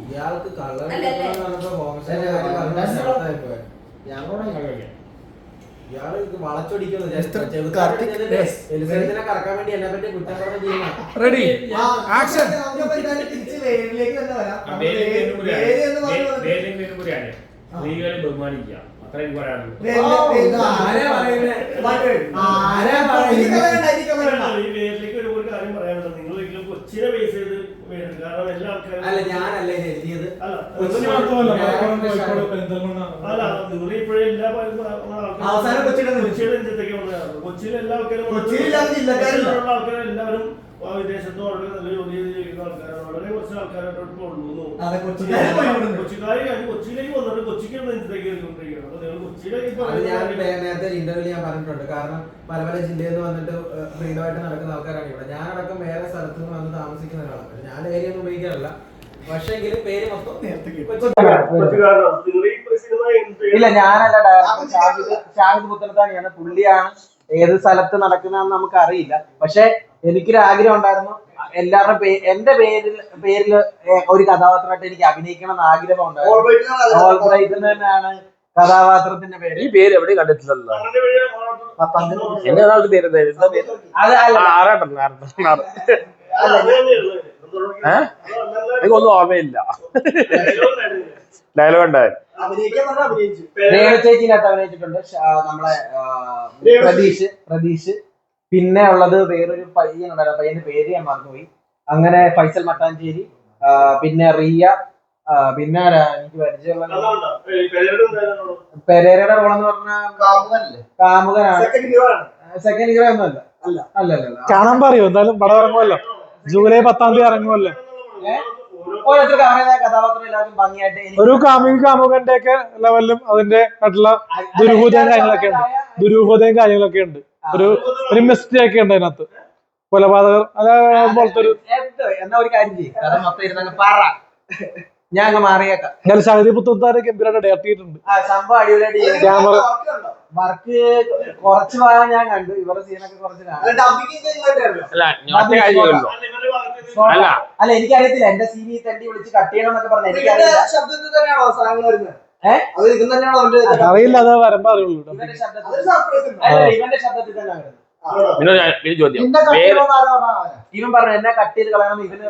ഇയാൾക്ക് കള്ളൻ ഇയാള് വളച്ചൊടിക്കുന്നു കറക്കാൻ വേണ്ടി എന്നെ പറ്റി കുറ്റം പറഞ്ഞ ചെയ്യുന്ന റെഡി ആക്ഷൻ. സ്ത്രീകളെ ബഹുമാനിക്കുക, അത്ര എനിക്ക് പറയാനുള്ളൂ. ഈ വേദിലേക്ക് ഒരു കാര്യം പറയാനുള്ളത്, നിങ്ങൾ ഒരിക്കലും കൊച്ചിനെ ബേസ് ചെയ്ത് വേണം. കാരണം എല്ലാ ആൾക്കാരും അല്ല ഞാനല്ലേ എഴുതിയത്. അല്ല നിങ്ങൾ ഇപ്പോഴും എല്ലാ അവസാനം കൊച്ചിയുടെ നെഞ്ചത്തേക്ക് വന്നതാണ്. കൊച്ചിയിലെ എല്ലാ ആൾക്കാരും ആൾക്കാരും എല്ലാവരും വിദേശത്തോ വളരെ നല്ല ജോലി ചെയ്യുന്ന ആൾക്കാരാണ്. വളരെ കുറച്ച് ആൾക്കാരായിട്ടോട്ട് പോകുന്നു. കൊച്ചിക്കാരി കൊച്ചിയിലേക്ക് വന്നിട്ട് കൊച്ചിക്ക് നെഞ്ചത്തേക്ക് കൊണ്ടിരിക്കുകയാണ്. അപ്പൊ നിങ്ങൾ കൊച്ചിയിലേക്ക് ഞാൻ നേരത്തെ ഇന്റർവ്യൂ ഞാൻ പറഞ്ഞിട്ടുണ്ട്. കാരണം പല പല ജില്ലയിൽ നിന്ന് വന്നിട്ട് ഫ്രീഡമായിട്ട് നടക്കുന്ന ആൾക്കാരാണ് ഇവിടെ. ഞാനടക്കം വേറെ സ്ഥലത്ത് നിന്ന് വന്ന് താമസിക്കുന്ന ഒരാളാണ്. ഞാൻ ഏരിയ ഒന്നും ഉപയോഗിക്കാറില്ല. പക്ഷേ എങ്കിലും പേര് മൊത്തം ഇല്ല, ഞാനല്ല ഡയറക്ടർ. ഷാഹിദ് പുത്തനത്താണിയാണ്. പുള്ളിയാണ് ഏത് സ്ഥലത്ത് നടക്കുന്നതെന്ന് നമുക്ക് അറിയില്ല. പക്ഷെ എനിക്കൊരു ആഗ്രഹം ഉണ്ടായിരുന്നു, എല്ലാവരുടെ എന്റെ പേരിൽ ഒരു കഥാപാത്രമായിട്ട് എനിക്ക് അഭിനയിക്കണം എന്ന് ആഗ്രഹം ഉണ്ടായിരുന്നു. ഓൾബ്രൈറ്റ് തന്നെയാണ് കഥാപാത്രത്തിന്റെ പേര്. ഈ പേര് എവിടെ കണ്ടിട്ടില്ലല്ലോ. എനിക്കൊന്നും ഓർമ്മയില്ല. ഡയലോഗ് ഉണ്ടായിരുന്നു. ചേച്ചിനകത്ത് അഭിനയിച്ചിട്ടുണ്ട്. നമ്മളെ പ്രതീഷ്. പിന്നെ ഉള്ളത് വേറൊരു പയ്യൻ ഉണ്ടായിരുന്നു. പയ്യന്റെ പേര് ഞാൻ മറന്നുപോയി. അങ്ങനെ ഫൈസൽ മട്ടാഞ്ചേരി, പിന്നെ റിയ, പിന്നെ എനിക്ക് പരിചയമുള്ള പെരേരയുടെ റോളെന്ന് പറഞ്ഞാൽ കാമുകനാണ്. സെക്കൻഡ് ഹീറോ ഒന്നും അല്ല. കാണാൻ പറയൂ. എന്തായാലും പടം ഇറങ്ങുമല്ലോ, ജൂലൈ 10 ഇറങ്ങുമല്ലോ. ഓരോരുത്തർക്ക് അവരുടേതായ കഥാപാത്രം എല്ലാവരും ഭംഗിയായിട്ട് ഒരു കാമുകന്റെ ഒക്കെ ലെവലിലും അതിന്റെ ആയിട്ടുള്ള ദുരൂഹതയും കാര്യങ്ങളൊക്കെ ഉണ്ട്. ഒരു മിസ്റ്റേക്ക് ഉണ്ട് അതിനകത്ത്. കൊലപാതകർ അതുപോലത്തെ ഒരു എന്നാ ഒരു കാര്യം ചെയ്യും, കഥ മൊത്തം ഇരുന്നങ്ങ് പറ, ഞാൻ അങ്ങ് മാറിയേക്കാം. ഞാൻ ഷാഹിദ് പുത്തനത്താരെ ഗംഭീരമായിട്ട് ഡയറക്ട് സംഭവം അടിപൊളിയായിട്ട് ക്യാമറ വർക്ക് കുറച്ച് ഭാഗം ഞാൻ കണ്ടു. ഇവരുടെ സീനൊക്കെ കുറച്ച് അല്ല എനിക്കറിയത്തില്ല. എന്റെ സീനി തണ്ടി വിളിച്ച് കട്ട് ചെയ്യണം എന്നൊക്കെ പറഞ്ഞു. എനിക്കറിയില്ല ശബ്ദത്തിൽ തന്നെയാണോ സാധനങ്ങൾ വരുന്നത്. അറിയില്ല, അത് വരുമ്പോ അറിയുള്ളൂ. ഇവന്റെ ശബ്ദത്തിൽ തന്നെ വരുന്നത്. ഇവൻ പറഞ്ഞു എന്നെ കട്ട് ചെയ്ത് കളയണം. ഇവന്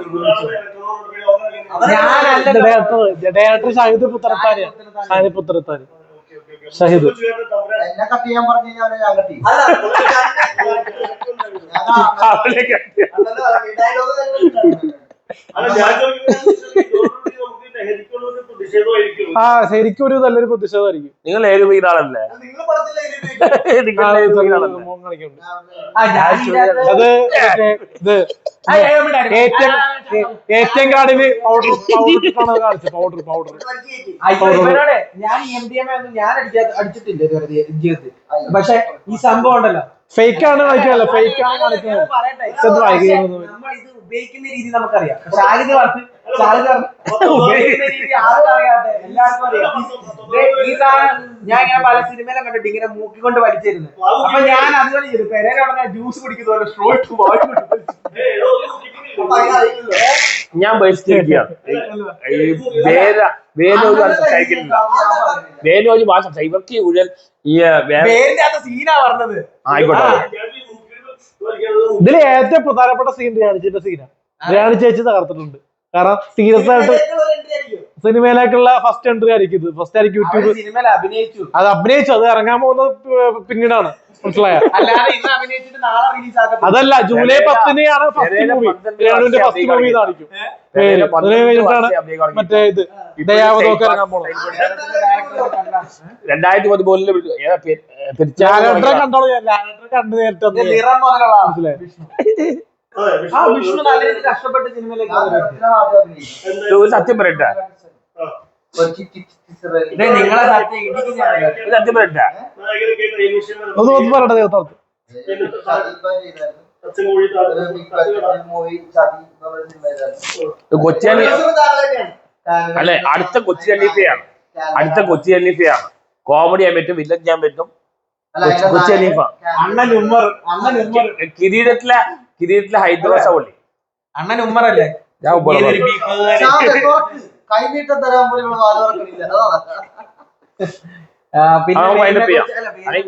ഡയറക്ടർ ഷാഹിദ് പുത്തനത്താര്. ഷാഹിദ് എന്നെ കട്ട് ചെയ്യാൻ പറഞ്ഞു കഴിഞ്ഞാൽ ഞാൻ കട്ട് ചെയ്യും. ശരിക്കും ഒരു നല്ലൊരു പ്രതിഷേധമായിരിക്കും. നിങ്ങൾ ഏത് ആളല്ലേ? അത് ഏറ്റവും കാർഡില് പൗഡർ ഞാൻ MDMA ഒന്നും ഞാൻ അടിച്ചിട്ടില്ല ജീവിതത്തിൽ. പക്ഷെ ഈ സംഭവം ഉണ്ടല്ലോ, ഫേക്കാണ് കളിക്കാനല്ല, ഫേക്കാണ് കളിക്കുന്നത്. നമ്മൾ ഇത് ഉപയോഗിക്കുന്ന രീതി നമുക്കറിയാം. ഷാഹിദ് ഉപയോഗിക്കുന്ന രീതി ആർക്കും അറിയാതെ എല്ലാവർക്കും അറിയാം. ഈ സാധനം ഞാൻ ഇങ്ങനെ പല സിനിമയിലും കണ്ടിട്ട് ഇങ്ങനെ മൂക്കിക്കൊണ്ട് വലിച്ചിരുന്നു. അപ്പൊ ഞാൻ അതുപോലെ ചെയ്തു. പെരേര ഉടനെ ജ്യൂസ് കുടിക്കുന്ന പോലെ സ്ട്രോ ഞാൻ വേനോജ് ഭാഷ ഇവർക്ക് സീനാ പറഞ്ഞത്. ആയിക്കോട്ടെ. ഇതില് ഏറ്റവും പ്രധാനപ്പെട്ട സീൻ രാണിച്ചേച്ചിന്റെ സീനാണ്. രാണി ചേച്ചി തകർത്തിട്ടുണ്ട്. കാരണം സീരിയസ് ആയിട്ട് സിനിമയിലേക്കുള്ള ഫസ്റ്റ് എൻട്രി ആയിരിക്കും ഇത്. ഫസ്റ്റ് ആയിരിക്കും യൂട്യൂബ് അത് അഭിനയിച്ചു. അത് ഇറങ്ങാൻ പോകുന്നത് പിന്നീടാണ്. മനസ്സിലായ? അതല്ല, ജൂലൈ 10-നാണ് ഫസ്റ്റ് മൂവി. രേണുവിന്റെ ഫസ്റ്റ് മൂവി കാണിക്കും. അതിന് കഴിഞ്ഞിട്ടാണ് മറ്റേ ഇത് ദയാവതൊക്കെ ഇറങ്ങാൻ പോകുന്നത്. 2014 കണ്ടോളൂ. കണ്ടു നേരിട്ട് മനസ്സിലായി. സത്യം പറയട്ടെ, നിങ്ങളെ സത്യം പറയട്ടെ, ഒന്ന് പറയട്ടെ ദൈവത്തോർത്ത്. കൊച്ചിയാനി അല്ലെ, അടുത്ത കൊച്ചി ഹനീഫയാണ്. കോമഡി ചെയ്യാൻ പറ്റും, വില്ലൻ ചെയ്യാൻ പറ്റും. കൊച്ചി ഹനീഫ കിരീടത്തിലെ ഹൈദ്രോസ പൊള്ളി അണ്ണൻ ഉമ്മറല്ലേ? കൈനീട്ടം തരാൻ പോലും വാലുറക്കില്ല.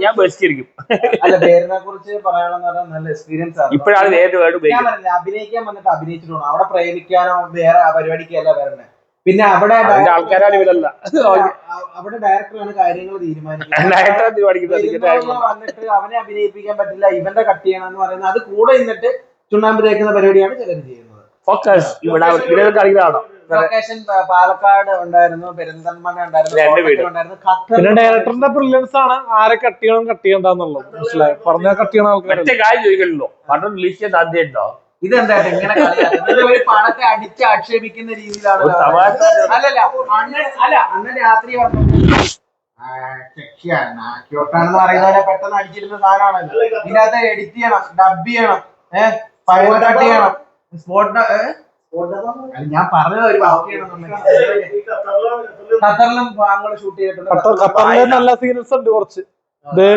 ഞാൻ ബെസ്റ്റിരിക്കും. അല്ല, പേരിനെ കുറിച്ച് പറയാനെന്ന് പറഞ്ഞാൽ നല്ല എക്സ്പീരിയൻസ് ആണ്. ഇപ്പോഴാണ് അഭിനയിക്കാൻ വന്നിട്ട് അഭിനയിച്ചിട്ടുണ്ട്. അവിടെ പ്രേമിക്കാനോ വേറെ പരിപാടിക്കല്ല വരണേ. പിന്നെ അവിടെ ആൾക്കാരാണ് ഇവരല്ല, അവിടെ ഡയറക്ടറാണ് കാര്യങ്ങൾ തീരുമാനിക്കുന്നത്. വന്നിട്ട് അവനെ അഭിനയിപ്പിക്കാൻ പറ്റില്ല, ഇവന്റെ കട്ട് ചെയ്യണം എന്ന് പറയുന്നത് അത് കൂടെ നിന്നിട്ട് ചുണ്ണാമ്പ് തേക്കുന്ന പരിപാടിയാണ് ചിലർ ചെയ്യുന്നത്. ലൊക്കേഷൻ പാലക്കാട് ഉണ്ടായിരുന്നു, പെരിന്തൽമണ്ണ ഉണ്ടായിരുന്നു, ഖത്തർ. പിന്നെ ഡയറക്ടറിന്റെ ബ്രില്യൻസ് ആണ് ആരെ കട്ട് ചെയ്യണം കട്ട് ചെയ്യണ്ടെന്നുള്ളത്. മനസ്സിലായി പറഞ്ഞാൽ കട്ട് ചെയ്യണ ആൾക്കാർ കാര്യം ചോദിക്കണല്ലോ, പടം റിലീസ് ചെയ്യാൻ സാധ്യതയുണ്ടോ? ഇതെന്തായിട്ട് ഇങ്ങനെ ഒരു പണത്തെ അടിച്ച് ആക്ഷേപിക്കുന്ന രീതിയിലാണ്. അല്ലല്ല അണ്ണൻ രാത്രി ക്യൂട്ടാണെന്ന് പറയുന്നവരെ പെട്ടെന്ന് അടിച്ചിരുന്ന സാധനമാണല്ലോ. ഇതിനകത്ത് എഡിറ്റ് ചെയ്യണം, ഡബ് ചെയ്യണം, പഴയ കട്ട് ചെയ്യണം, ഞാൻ പറഞ്ഞത് ഒരു വർക്ക് ചെയ്യണമെന്നുണ്ടെങ്കിൽ ഖത്തറിലും ഭാഗങ്ങൾ ഷൂട്ട് ചെയ്തിട്ടുണ്ട്. ഖത്തറിലെ നല്ല സീൻസ് ഉണ്ട് കുറച്ച്. ഇത്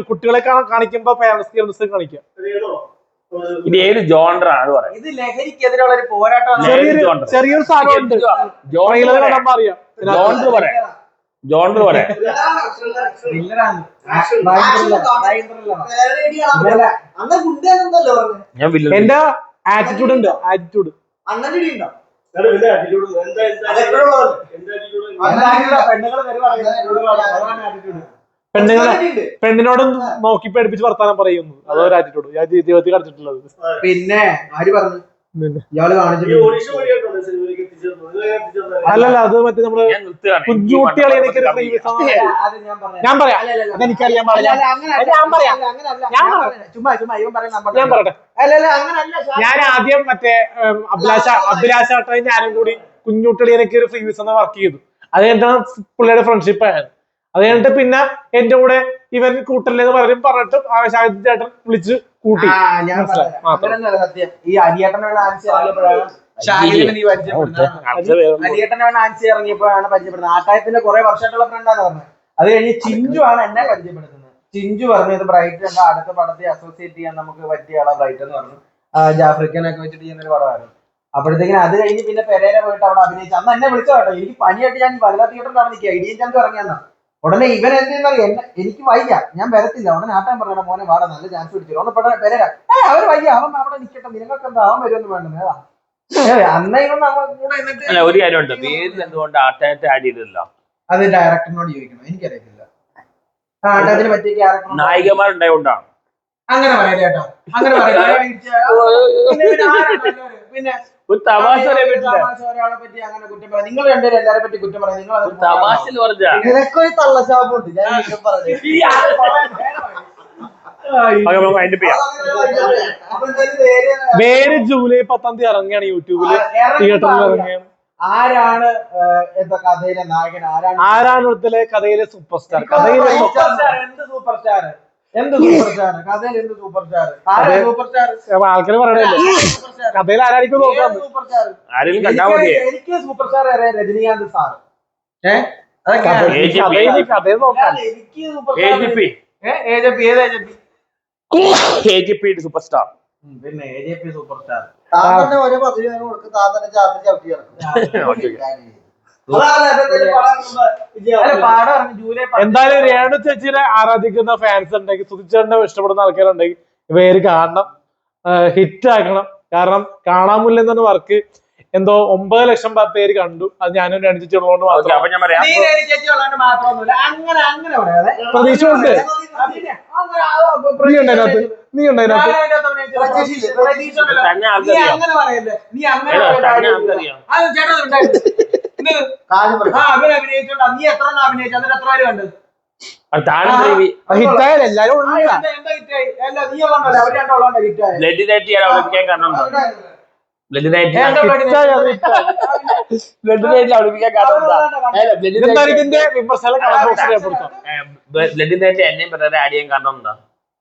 കുട്ടികളെ കാണിക്കുമ്പോ പേരൻസ് കാണിക്കാം. ഇത് ഏത് ജോണ്ടറാണ് പറയുന്നത്? ഇത് ലഹരിക്കെതിരെയുള്ള ഒരു പോരാട്ടമാണ്. ചെറിയൊരു സാധനമുണ്ട്, അറിയാം. ജോണ്ടർ പറയാം. എന്റെ ആറ്റിറ്റ്യൂഡ് ഉണ്ട്, ആറ്റിറ്റ്യൂഡ്. പെണ്ണിനോട് നോക്കി പേടിപ്പിച്ച് വർത്താനം പറയുന്നു, അതൊരു ആറ്റിറ്റ്യൂഡ് ഞാൻ ജീവിതത്തിൽ കളിച്ചിട്ടുള്ളത്. പിന്നെ ആര് പറഞ്ഞു ഇയാള് അല്ലല്ല, അത് മറ്റേ നമ്മള് കുഞ്ഞുകുട്ടികളെ എനിക്കൊരു ഞാൻ പറയാം, അതെനിക്കറിയാൻ പാടില്ല. ഞാൻ പറയട്ടെ, ഞാൻ ആദ്യം മറ്റേ അഭിലാഷാട്ടൻ ഞാനും കൂടി കുഞ്ഞുകുട്ടികളെ എനിക്ക് ഒരു ഫ്രീ വിസ വർക്ക് ചെയ്തു. അത് കഴിഞ്ഞിട്ടാണ് പുള്ളിയുടെ ഫ്രണ്ട്ഷിപ്പ് ആയത്. അത് കഴിഞ്ഞിട്ട് പിന്നെ എന്റെ കൂടെ ഇവൻ കൂട്ടല്ലെന്ന് പറഞ്ഞിട്ട് ഷാഹിദ് ചേട്ടൻ വിളിച്ച് കൂട്ടി. സത്യം ഈ അരിയേട്ടനാണ് ആൻസി ഇറങ്ങിയപ്പോഴാണ് ആൻസി ഇറങ്ങിയപ്പോഴാണ് പരിചയപ്പെടുന്നത്. ആട്ടായത്തിന്റെ കുറെ വർഷമായിട്ടുള്ള ഫ്രണ്ടാന്ന് പറഞ്ഞത്. അത് കഴിഞ്ഞ് ചിഞ്ചു ആണ് എന്നെ പരിചയപ്പെടുത്തുന്നത്. ചിഞ്ചു പറഞ്ഞത് ബ്രൈറ്റ് എന്താ അടുത്ത പടത്തെ അസോസിയേറ്റ് ചെയ്യാൻ നമുക്ക് പറ്റിയ ആളാ ബ്രൈറ്റ് എന്ന് പറഞ്ഞു. ജാഫ്രിക്കനൊക്കെ വെച്ചിട്ട് ചെയ്യുന്ന ഒരു പടമായിരുന്നു. അപ്പോഴത്തേക്കും അത് കഴിഞ്ഞ് പിന്നെ പെരേര പോയിട്ട് അവിടെ അഭിനയിച്ചു. അന്ന് എന്നെ വിളിച്ചോ കേട്ടോ, എനിക്ക് പനിയായിട്ട് ഞാൻ വനിതാ തിയേറ്ററിലാണ് നിൽക്കുക. ഇടിയൻ ചന്ദ് ഇറങ്ങിയെന്നാ. ഉടനെ ഇവൻ എന്തെന്നറിയാം, എനിക്ക് വയ്യ, ഞാൻ വരത്തില്ല. ഉടനെ ആട്ടാൻ പറഞ്ഞ മോനെ വാടാ, നല്ല ചാൻസ് പിടിച്ചു. ഉടനെ പെരേര അവര് വയ്യ, അവൻ അവിടെ നിൽക്കട്ടെ, നിങ്ങൾക്ക് എന്താ അവൻ വരുമെന്ന് വേണ്ടത്. അന്നേരം നമ്മൾ കൂടെ എന്നിട്ട് ഒരു കാര്യമുണ്ട്, പേരിൽ എന്തുകൊണ്ട് ആട്ടായത്തെ ആഡ് ചെയ്തില്ല? അത് ഡയറക്ടറിനോട് ചോദിക്കണം, എനിക്കറിയത്തില്ല. ആട്ടത്തിന് പറ്റിയ ക്യാരക്ടർ നായികമാരുണ്ടായോണ്ടാണ്. അങ്ങനെ പറയാം ചേട്ടാ, അങ്ങനെ പറയാം. പിന്നെ ഒരു തമാശ ഒരാളെ പറ്റി അങ്ങനെ കുറ്റം പറയാം. നിങ്ങൾ രണ്ടുപേരും എല്ലാരെ പറ്റി കുറ്റം പറയാം. നിങ്ങൾ തമാശ നിനക്കൊരു തള്ളശാപുണ്ട്. ഞാൻ പറഞ്ഞു വേറെ ജൂലൈ 10 ഇറങ്ങിയാണ് യൂട്യൂബില്, തിയേറ്ററിൽ ഇറങ്ങിയാണ്. ആരാണ് കഥയിലെ നായകൻ? ആരാണ് ഇവിടുത്തെ കഥയിലെ സൂപ്പർ സ്റ്റാർ? കഥയിലെ എന്ത് സൂപ്പർ സ്റ്റാർ? എന്ത് സൂപ്പർ സ്റ്റാർ? കഥയിൽ എന്ത് സൂപ്പർ സ്റ്റാർ? സൂപ്പർ സ്റ്റാർ ആൾക്കാര് പറയണല്ലേ, കഥയിൽ ആരായിരിക്കും നോക്കാം. എനിക്ക് സൂപ്പർ സ്റ്റാർ രജനീകാന്ത് സാർ. കഥയിൽ നോക്കാം. എനിക്ക് സൂപ്പർ സ്റ്റാർ. പിന്നെ AJP സൂപ്പർ സ്റ്റാർ. ഓരോ പദ്ധതി കൊടുക്കും, താത്തന്നെ ചാത്തി ചവിട്ടി എന്തായാലും രേണു ചേച്ചിനെ ആരാധിക്കുന്ന ഫാൻസ് ഉണ്ടെങ്കിൽ, സുധിച്ചേട്ടനെ ഇഷ്ടപ്പെടുന്ന ആൾക്കാരുണ്ടെങ്കിൽ ഇവര് കാണണം, ഹിറ്റ് ആക്കണം. കാരണം കാണാമുല്ലെന്ന വർക്ക് എന്തോ 9 ലക്ഷം പേര് കണ്ടു. അത് ഞാനും രേണു ചേച്ചി ഉള്ളതുകൊണ്ട് പ്രതീക്ഷ ഉണ്ട്. നീ ഉണ്ടായിരുന്നു, നീ ഉണ്ടായിരുന്നു. ഹിറ്റായാലും എല്ലാരും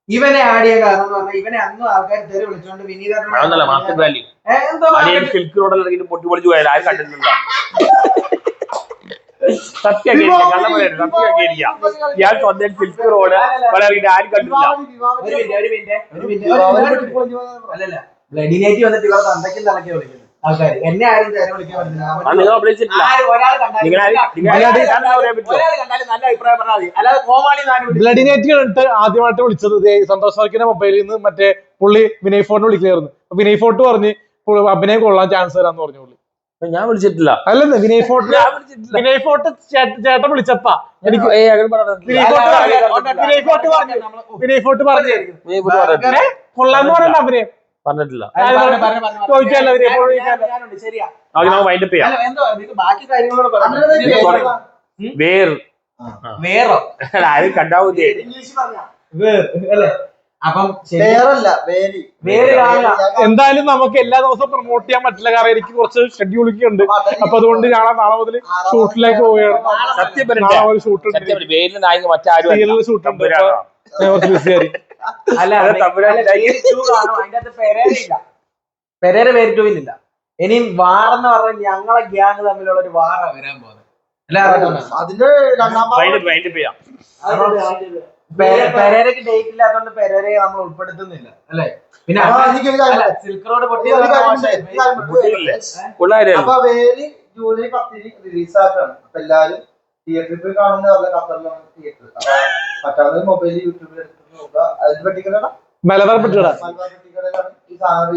ഇവനെ ആടിയ കാരണം എന്ന് പറഞ്ഞാൽ ഇവനെ അന്ന് ആൾക്കാർ തെറി വിളിച്ചോണ്ട് വിനീതനെ പൊട്ടി പൊളിച്ചു പോയാലും ആരും കണ്ടിട്ടില്ല. സത്യം ഇയാൾ സ്വന്തം സിൽക്ക് റോഡ് ആരും കണ്ടിട്ടില്ല. ബ്ലഡിനേറ്റ് വന്നിട്ട് ഇവർ തന്തയ്ക്കും തലക്കി വിളിക്കുന്നത്. ആൾക്കാര്. എന്നെ ആരും തെര വിളിക്കാൻ പറ്റില്ല. നിങ്ങൾ വിളിച്ചിട്ടില്ല. ഒരാൾ കണ്ടാലും നല്ല അഭിപ്രായം പറഞ്ഞാൽ മതി. അല്ലാതെ കോമാളി ബ്ലഡി നൈറ്റ് കണ്ടിട്ട് ആദ്യമായിട്ട് വിളിച്ചത് സന്തോഷ് വർക്കിന്റെ മൊബൈലിൽ നിന്ന് മറ്റേ പുള്ളി വിനയ് ഫോർട്ടിനെ വിളിക്കുകയായിരുന്നു. അപ്പൊ വിനയ് ഫോർട്ട് പറഞ്ഞ് അഭിനയം കൊള്ളാൻ ചാൻസ് തരാന്ന് പറഞ്ഞു പുള്ളി. ഞാൻ വിളിച്ചിട്ടില്ല. അല്ലെന്ന് വിനയ് ഫോർട്ട് ചേട്ടൻ വിളിച്ചപ്പാ എനിക്ക് വിനയ് ഫോർട്ട് പറഞ്ഞു കൊള്ളാന്ന് പറയണ്ട അഭിനയം പറഞ്ഞിട്ടില്ല. ചോദിക്കാല്ലോ ശരിയാ. ബാക്കി വേറോ ആരും കണ്ടാവൂ. ഇംഗ്ലീഷ് അല്ലേ? അപ്പം എന്തായാലും നമുക്ക് എല്ലാ ദിവസവും പ്രൊമോട്ട് ചെയ്യാൻ പറ്റില്ല, കാരണം എനിക്ക് കുറച്ച് ഷെഡ്യൂളൊക്കെ ഉണ്ട്. അപ്പൊ അതുകൊണ്ട് നാളെ മുതൽ ഷൂട്ടിലേക്ക് പോവുകയാണ്. ഷൂട്ട് ഉണ്ട്. പെരേര പേര് ടൂവിലില്ല. ഇനിയും വാറെന്ന് പറഞ്ഞാൽ ഞങ്ങളെ ഗ്യാങ് തമ്മിലുള്ള ഒരു വാറ വരാൻ പോകുന്നത്. പെരേരക്ക് ഡേറ്റ് ഇല്ലാത്തതുകൊണ്ട് പെരേരയെ നമ്മൾ ഉൾപ്പെടുത്തുന്നില്ല അല്ലെ. പിന്നെ സിൽക്ക് റോഡ് ജൂലൈ 10 റിലീസാക്കാണ്. അപ്പൊ എല്ലാരും തിയേറ്ററിൽ പോയി കാണുന്ന ഖത്തറിലാണ് തിയേറ്റർ. മറ്റാളെ മൊബൈൽ യൂട്യൂബിൽ എടുത്ത് നോക്കുക. അതിന് പറ്റിക്കലാണ് മലബാർ പെട്ടിക്കടയിലാണ് ഈ സാധനം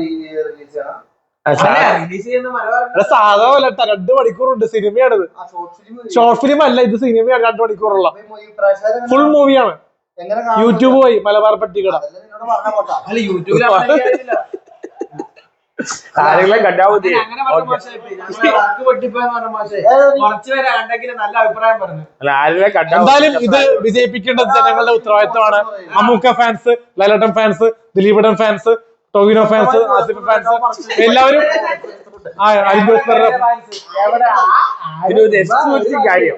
റിലീസ് ചെയ്യണം. സാധാ പോലെ 2 മണിക്കൂറുണ്ട്. സിനിമയാണിത്, ഷോർട്ട് ഫിലിം അല്ല. ഇത് സിനിമയാണ് 2 മണിക്കൂറുള്ള ഫുൾ മൂവിയാണ്. യൂട്യൂബ് പോയി മലബാർ പെട്ടിക്കട. ആരെങ്കിലും കണ്ടാൽ മതി. എന്തായാലും ഇത് വിജയിപ്പിക്കേണ്ടത് ജനങ്ങളുടെ ഉത്തരവാദിത്തമാണ്. Mammookka fans, Lalettan fans, Dileepettan fans, Tovino fans, Asif fans, എല്ലാവരും കാര്യം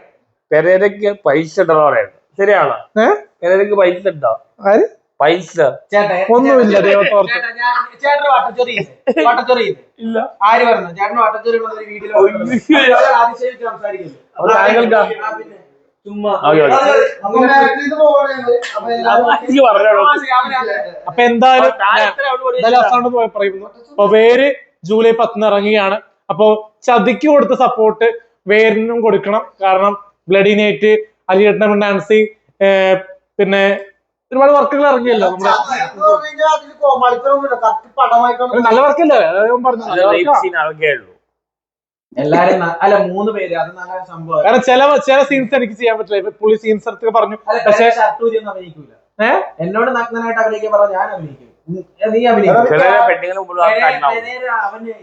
പെരേരക്ക് പൈസ ഉണ്ടെന്ന് പറയുന്നത് ശരിയാണോ? പെരേരക്ക് പൈസ ഉണ്ടോ? പൈസ ഒന്നുമില്ല. ദൈവത്തോർത്ത് ഇല്ല. ആര് പറഞ്ഞു ചേട്ടന് വട്ടച്ചോറി വീട്ടിൽ അപ്പൊ എന്തായാലും പറയുന്നു. അപ്പൊ വേര് ജൂലൈ 10 ഇറങ്ങുകയാണ്. അപ്പൊ ചതിക്ക് കൊടുത്ത സപ്പോർട്ട് വേരിനും കൊടുക്കണം. കാരണം ബ്ലഡി നൈറ്റ്, അലിയേട്ടൻ ഡാൻസി, പിന്നെ ഒരുപാട് വർക്കുകൾ ഇറങ്ങിയല്ലോ നമ്മുടെ. നല്ല വർക്കല്ലേ പറഞ്ഞു. എല്ലാരും അല്ല 3 പേര്, അത് നല്ല സംഭവം. കാരണം ചില സീൻസ് എനിക്ക് ചെയ്യാൻ പറ്റില്ല. പുള്ളി സീൻസ് എടുത്ത് പറഞ്ഞു. പക്ഷെ അഭിനയിക്കൂല. എന്നോട് നഗ്നനായിട്ട് അഭിനയിക്കാൻ പറഞ്ഞ ഞാൻ അഭിനയിക്കും. നീ അഭിനയിക്കും.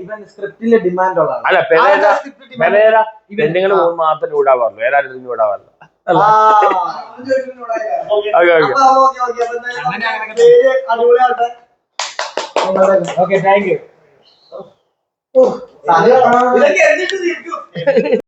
ഇവൻ സ്ക്രിപ്റ്റിലെ ഡിമാൻഡ് ഉള്ള അല്ല. പെണ്ണിങ്ങൾ മാത്രമേ വിടാവാറുള്ളൂ, വേറെ ആരും വിടാവാറില്ല. Okay, thank you.